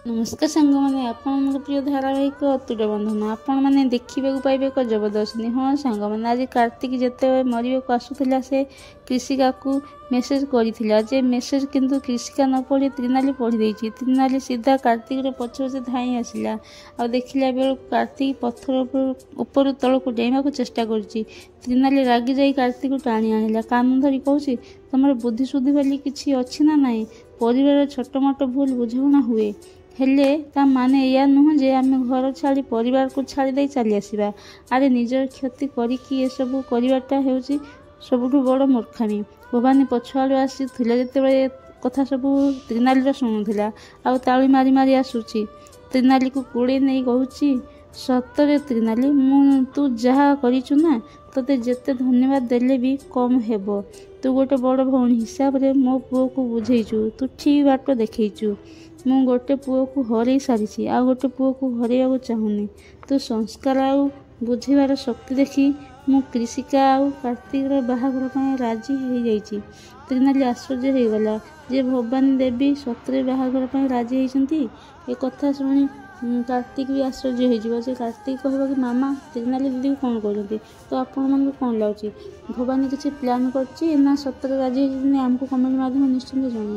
नमस्कार सांग मैंने आपण प्रिय धारावाहिक अतुट बंधन आपण मैंने देखा पाइबे एक जबरदस्ती। हाँ सांग मैंने आज कार्तिक जिते मरवा को आसूला से कृषिका को मेसेज करथिला जे मेसेज किंतु कृषिका न पढ़ी त्रिनाली पढ़ी देछि। त्रिनाली सीधा कार्तिक पछ पछ धाई आसिला आ देखिला बेल कार्तिक पत्थर ऊपर तल को डेइबा को चेष्टा करछि। त्रिनाली रागी जाई कार्तिक को टाणी आनिला कान धरी कहछि तमर बुद्धि सुद्धि वाली किछि अछि ना नाही। परिवार छोट मोट भूल बुझाणा हुए हेले ता माने या नुह जे आम घर छाड़ी परिवार को छाड़ी दे चली आसवा। आरे निजर क्षति करिकी ए सब करवाटा हेउची सबुठु बड़ मूर्खामी। भवानी पछुआड़ू आसीथिले जेतेबेले कथा सब त्रिनाली शुणुला आउ ताली मारी मारी आसुची। त्रिनाली को कोड़े नहीं कहूची सतरे त्रिनाली मु तू जहा करिचु ना तोते जेते धन्यवाद देले भी कम हेबो। तू गोटे बड़ भौणी हिसाब रे मो पुओ को बुझेइचु तू ठीक बाट देखैचु। मु गोटे पुओ को हरई सारी आ गोटे पुओ को हरैया चाहूनी। तू संस्कार आउ बुझेबार शक्ति देखी मु कृषिका आउ कार्तिक बाहाघर राजी हो जाइछि। त्रिनाली आश्चर्य हो गला जे भवानी देवी सतरे बाहाघर राजी होती। ए कथा शुणी कार्तिक भी आश्चर्य हो जे कार्तिक कहबा कि मामा त्रिनाली दीदी को कौन कहते। तो आपण मन कौन लगुच भवानी किसी प्लान करछि ना सतरे राजी होती आमको कमेंट माध्यम निश्चिंत जणाइबे।